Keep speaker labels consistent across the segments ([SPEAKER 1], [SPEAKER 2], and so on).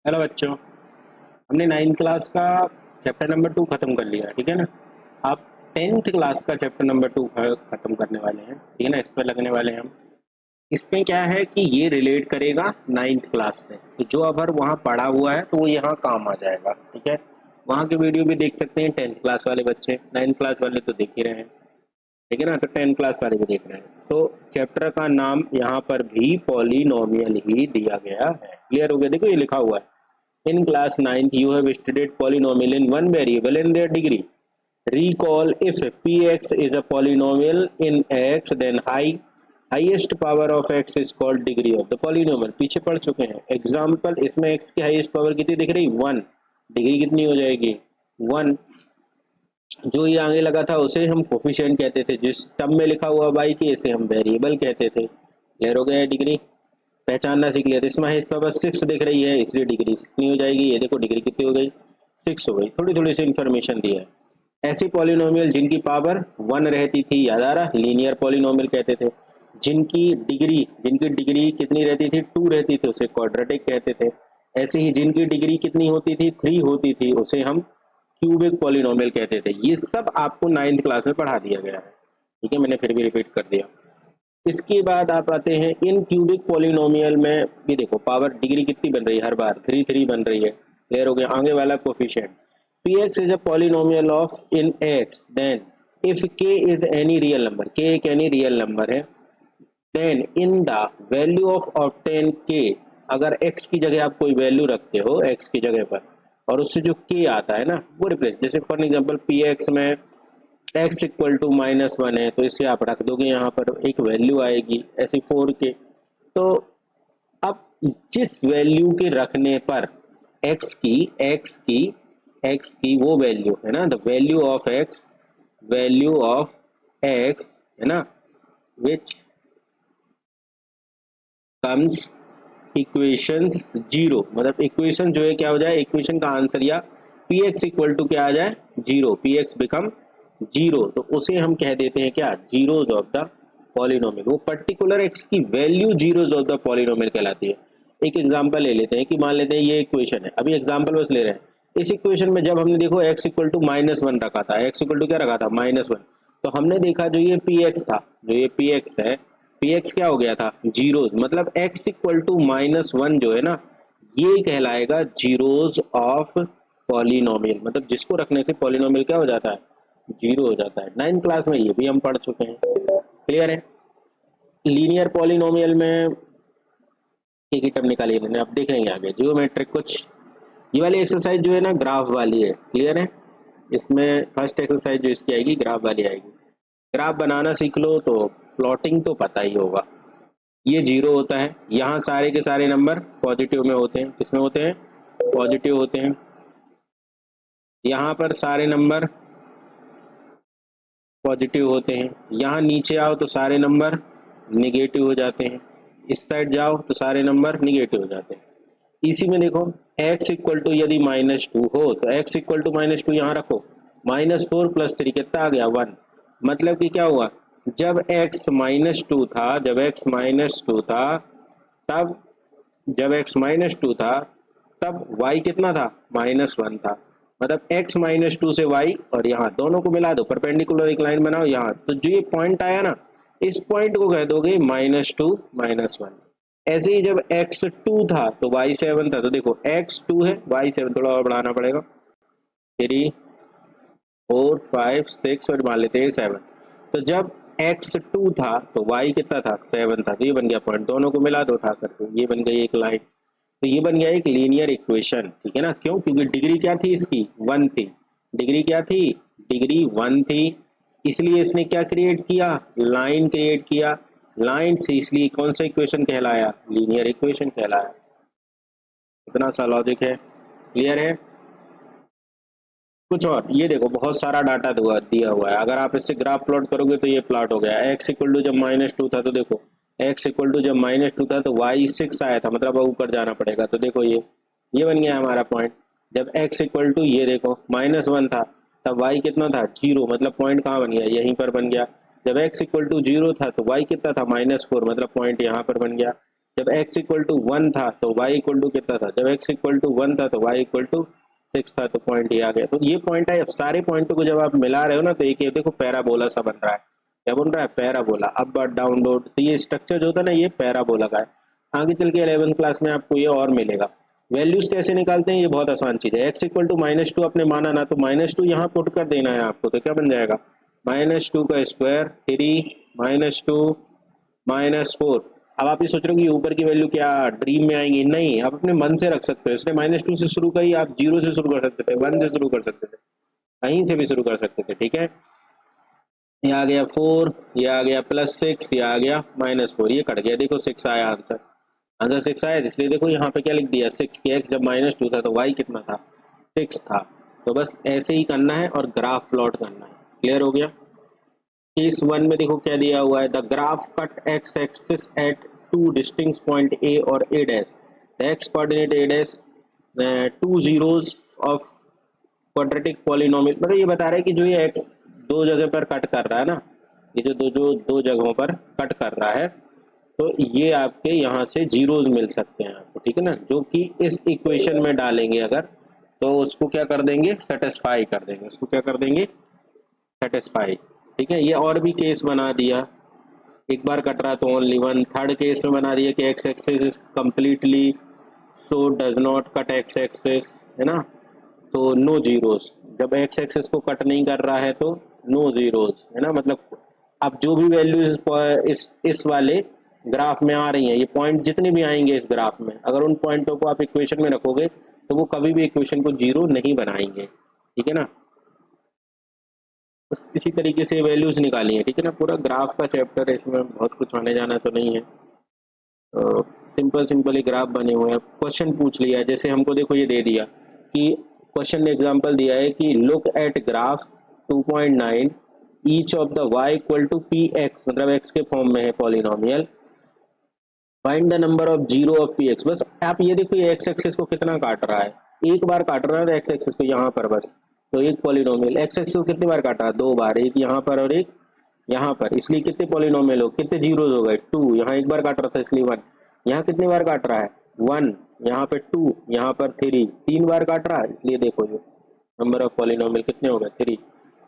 [SPEAKER 1] Hello बच्चों, हमने 9th class का चैप्टर नंबर 2 खत्म कर लिया, ठीक है ना। अब 10th क्लास का चैप्टर नंबर 2 खत्म करने वाले हैं, ठीक है ना। इस पर लगने वाले हैं हम। इसमें क्या है कि ये रिलेट करेगा 9th क्लास से, तो जो अगर वहाँ पढ़ा हुआ है तो वो यहाँ काम आ जाएगा, ठीक है। वहाँ के वीडियो भी देख सकते हैं 10th क्लास वाले बच्चे, 9th क्लास वाले तो देख ही रहे हैं, ठीक है ना। तो 10th क्लास वाले भी देख रहे हैं। तो चैप्टर का नाम यहाँ पर भी पॉलिनोमियल ही दिया गया है। क्लियर हो गया? देखो ये लिखा हुआ है, in class 9th you have studied polynomial in one variable and their degree. Recall if px is a polynomial in x, then highest power of x is called degree of the polynomial. पीछे पढ़ चुके हैं। Example, इसमें x की highest power कितनी दिख रही? 1। Degree कितनी हो जाएगी? 1। जो ये आगे लगा था उसे हम कोफिशिएंट कहते थे, जिस टर्म में लिखा हुआ y के इसे हम वेरिएबल कहते थे। क्लियर हो गया? डिग्री पहचानना सीख लिया। तो इसमें हाईएस्ट पावर 6 दिख रही है, इसलिए डिग्री कितनी हो जाएगी? ये देखो डिग्री कितनी हो गई? 6 हो गई। थोड़ी थोड़ी सी इन्फॉर्मेशन दी है। ऐसी पॉलिनोमियल जिनकी पावर 1 रहती थी, याद आ रहा? लीनियर पॉलिनोमियल कहते थे। जिनकी डिग्री कितनी रहती थी? 2 रहती थी, उसे क्वाड्रेटिक कहते थे। ऐसे ही जिनकी डिग्री कितनी होती थी? 3 होती थी, उसे हम क्यूबिक पॉलिनोमियल कहते थे। ये सब आपको 9th क्लास में पढ़ा दिया गया है, ठीक है। मैंने फिर भी रिपीट कर दिया। इसके बाद आप आते हैं इन क्यूबिक पॉलिनोमियल में। भी देखो पावर डिग्री कितनी बन रही है? हर बार 3 बन रही है। क्लियर हो गया? आगे वाला coefficient px is a polynomial of in x, then if k is any real number, k एक एनी रियल नंबर है, then in the value of obtain k, अगर x की जगह आप कोई वैल्यू रखते हो x की जगह पर, और उससे जो k आता है ना वो रिप्लेस, जैसे फॉर एग्जांपल px में x इक्वल टू -1 है, तो इसे आप रख दोगे यहाँ पर, एक वैल्यू आएगी ऐसी 4k। तो अब जिस वैल्यू के रखने पर x की वो वैल्यू है ना, द वैल्यू ऑफ x है ना, विच कम्स इक्वेशंस 0, मतलब इक्वेशन जो है क्या हो जाए? इक्वेशन का आंसर या px इक्वल टू क्या आ जाए? 0, px बिकम 0, तो उसे हम कह देते हैं क्या? Zeros of the polynomial. वो पर्टिकुलर x की value zeros of the polynomial कहलाती है। एक एग्जांपल ले लेते हैं कि मान लेते हैं ये इक्वेशन है, अभी एग्जांपल बस ले रहे हैं। इस इक्वेशन में जब हमने देखो x इक्वल टू -1 रखा था, x इक्वल टू क्या रखा था? -1, तो हमने देखा जो ये px था, जो ये px है, px क्या हो गया था? जीरोज, मतलब x इक्वल टू -1 जो है ना, ये कहलाएगा जीरोज ऑफ पॉलिनोमियल, मतलब जिसको रखने से पॉलिनोमियल क्या हो जाता है? जीरो हो जाता है। 9th क्लास में ये भी हम पढ़ चुके हैं। क्लियर है? लीनियर पॉलिनोमियल में एक ही टर्म निकालिए मैंने, अब देख लेंगे आगे जियोमेट्रिक कुछ। ये वाली एक्सरसाइज जो है ना ग्राफ वाली है। क्लियर है? इसमें फर्स्ट एक्सरसाइज जो इसकी आएगी ग्राफ वाली आएगी। ग्राफ बनाना सीख लो तो प्लॉटिंग तो पता ही होगा। ये 0 होता है, यहाँ सारे के सारे नंबर पॉजिटिव में होते हैं। किसमें होते हैं? पॉजिटिव होते हैं। यहाँ पर सारे नंबर पॉजिटिव होते हैं। यहाँ नीचे आओ तो सारे नंबर निगेटिव हो जाते हैं। इस साइड जाओ तो सारे नंबर निगेटिव हो जाते हैं। इसी में देखो x इक्वल टू यदि -2 हो तो x इक्वल टू -2 यहाँ रखो, -4 + 3 कितना आ गया? 1। मतलब कि क्या हुआ? जब x -2 था, तब जब x -2 था तब y कितना था? -1 था। मतलब x -2 से y, और यहाँ दोनों को मिला दो, परपेंडिकुलर एक लाइन बनाओ यहाँ, तो जो ये पॉइंट आया ना, इस पॉइंट को कह दोगे -2 -1। ऐसे ही जब x2 था तो y7 था, तो देखो x2 है, y7 थोड़ा और बढ़ाना पड़ेगा, 3 4 5 6 और मान लेते हैं 7। तो जब x2 था तो y कितना था? 7 था। तो ये बन गया पॉइंट, दोनों को मिला दो उठा करके, ये बन गई एक लाइन। तो ये बन गया एक लीनियर इक्वेशन, ठीक है ना। क्यों? क्योंकि डिग्री क्या थी इसकी? 1 थी। डिग्री क्या थी? डिग्री 1 थी। इसलिए इसने क्या क्रिएट किया? लाइन क्रिएट किया। लाइन से इसलिए कौन सा इक्वेशन कहलाया? लीनियर इक्वेशन कहलाया। इतना सा लॉजिक है। क्लियर है? कुछ और ये देखो बहुत सारा डाटा दिया हुआ है। अगर आप इससे ग्राफ प्लॉट करोगे तो ये प्लॉट हो गया। x इक्वल टू जब -2 था तो देखो x इक्वल टू जब -2 था तो y 6 आया था, मतलब अब ऊपर जाना पड़ेगा। तो देखो ये बन गया हमारा पॉइंट। जब x इक्वल टू ये देखो -1 था तब y कितना था? 0, मतलब पॉइंट कहाँ बन गया? यहीं पर बन गया। जब x इक्वल टू 0 था तो y कितना था? -4, मतलब पॉइंट यहाँ पर बन गया। जब x इक्वल टू 1 था तो y इक्वल टू कितना था, जब x इक्वल टू 1 था तो y इक्वल टू 6 था, तो पॉइंट ये आ गया। तो ये पॉइंट है। अब सारे पॉइंटों को जब आप मिला रहे हो ना तो एक ये देखो पैराबोला सा बन रहा है। क्या बन रहा है, पैराबोला, अप और डाउन रोड। तो ये स्ट्रक्चर जो होता है ना ये पैराबोला का है। आगे चल के 11th क्लास में आपको ये और मिलेगा। वैल्यूज कैसे निकालते हैं, ये बहुत आसान चीज है। x इक्वल टू -2 आपने माना ना, तो -2 यहाँ पुट कर देना है आपको। तो क्या बन जाएगा, -2 का स्क्वायर 3 -2 -4। अब आप ये सोच रहे हो कि ऊपर की वैल्यू क्या ड्रीम में आएंगी, नहीं, आप अपने मन से रख सकते हो। इसने -2 से शुरू करी, आप 0 से शुरू कर सकते थे, 1 से शुरू कर सकते थे, कहीं से भी शुरू कर सकते थे। ठीक है, ये आ गया 4, ये आ गया +6, ये आ गया -4, ये कट गया। देखो 6 आया आंसर, आंसर 6 आया। इसलिए देखो यहाँ पे क्या लिख दिया 6 की x जब -2 था तो y कितना था, 6 था। तो बस ऐसे ही करना है और ग्राफ प्लॉट करना है। क्लियर हो गया। केस 1 में देखो क्या दिया हुआ है, the graph cut x axis at 2 distinct point a और a dash, the x coordinate a dash 2 zeros of quadratic polynomial. मतलब ये बता रहा है कि जो ये x दो जगह पर कट कर रहा है ना, ये जो दो जगहों पर कट कर रहा है, तो ये आपके यहाँ से जीरोज मिल सकते हैं आपको। ठीक है ना, जो कि इस इक्वेशन में डालेंगे अगर, तो उसको क्या कर देंगे, सेटिस्फाई कर देंगे। उसको क्या कर देंगे, सेटिस्फाई। ठीक है, ये और भी केस बना दिया, एक बार कट रहा तो ओनली वन। थर्ड केस में बना दिया कि x axis is completely so does not cut x axis, है ना, तो नो जीरोस। जब एक्स एक्सिस को कट नहीं कर रहा है तो नो जीरोस, है ना। मतलब अब जो भी वैल्यू इस वाले ग्राफ में आ रही हैं, ये पॉइंट जितने भी आएंगे इस ग्राफ में, अगर उन पॉइंटों को आप इक्वेशन में रखोगे तो वो कभी भी इक्वेशन को जीरो नहीं बनाएंगे। ठीक है ना, बस इसी तरीके से वैल्यूज निकाली है। ठीक है ना, पूरा ग्राफ का चैप्टर है, इसमें बहुत कुछ आने जाना तो नहीं है। तो सिंपल सिंपल ही ग्राफ बने हुए हैं। क्वेश्चन पूछ लिया, जैसे हमको देखो ये दे दिया कि क्वेश्चन ने एग्जांपल दिया है कि look at graph 2.9 each of the y equal to px, मतलब x के फॉर्म में है polynomial, find the number of zero of px। बस आप ये देखो ये x एक्सिस को कितना काट रहा है, एक बार काट रहा है तो x एक्सिस को यहाँ पर बस, तो एक पॉलिनोमियल x एक्सिस को कितनी बार काटा, दो बार, एक यहाँ पर और एक यहाँ पर। इसलिए कितने पॉलिनोमियल हो, कितने जीरोज हो गए, 2। यहाँ एक बार काट रहा था इसलिए 1, यहाँ कितनी बार काट रहा है 1, यहाँ पे 2, यहाँ पर 3, 3 बार काट रहा है, इसलिए देखो ये नंबर ऑफ पॉलिनोमियल कितने हो गए 3।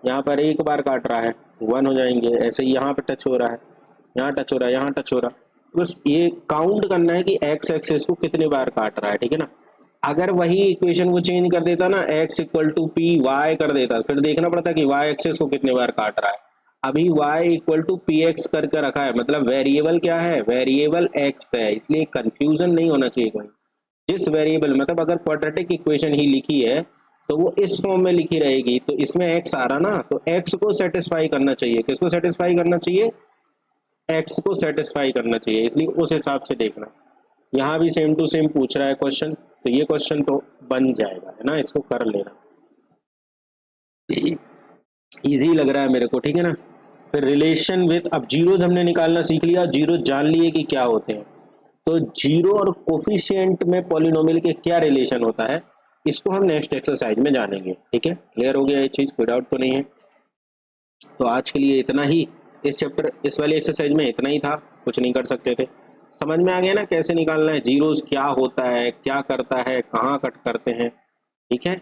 [SPEAKER 1] यहाँ पर एक बार काट रहा है 1 हो जाएंगे। ऐसे ही यहाँ पर टच हो रहा है, यहाँ टच हो रहा है, यहाँ टच हो रहा है। बस ये काउंट करना है कि एक्स एक्सिस को कितनी बार काट रहा है। ठीक है ना, अगर वही इक्वेशन को चेंज कर देता ना, x equal to P Y कर देता, फिर देखना पड़ता कि y एक्सिस को कितनी बार काट रहा है। अभी y equal to P X करके रखा है, मतलब वेरिएबल क्या है, वेरिएबल x है, इसलिए कंफ्यूजन नहीं होना चाहिए कोई। जिस वेरिएबल, मतलब अगर क्वाड्रेटिक इक्वेशन ही लिखी है तो वो इस फॉर्म में लिखी रहेगी, तो इसमें x आ रहा ना, तो x को सेटिस्फाई करना चाहिए। किसको सेटिस्फाई करना चाहिए, x को सेटिस्फाई करना चाहिए, इसलिए उस हिसाब से देखना। यहाँ भी सेम टू सेम पूछ रहा है क्वेश्चन, तो ये क्वेश्चन तो बन जाएगा, है ना, इसको कर लेना। इजी लग रहा है मेरे को। ठीक है ना, फिर रिलेशन विथ, अब जीरोज हमने निकालना सीख लिया, जीरो जान लिए कि क्या होते हैं। तो जीरो और कोफिशिएंट में पॉलिनोमियल के क्या रिलेशन होता है, इसको हम नेक्स्ट एक्सरसाइज में जानेंगे। ठीक है, क्लियर हो गया ये चीज, कोई डाउट तो नहीं है। तो आज के लिए इतना ही, इस चैप्टर इस वाली एक्सरसाइज में इतना ही था, कुछ नहीं कर सकते थे। समझ में आ गया ना कैसे निकालना है, जीरोस क्या होता है, क्या करता है, कहाँ कट करते हैं। ठीक है,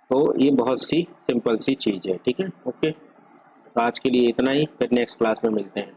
[SPEAKER 1] तो ये बहुत सी सिंपल सी चीज़ है। ठीक है, ओके, तो आज के लिए इतना ही, फिर नेक्स्ट क्लास में मिलते हैं।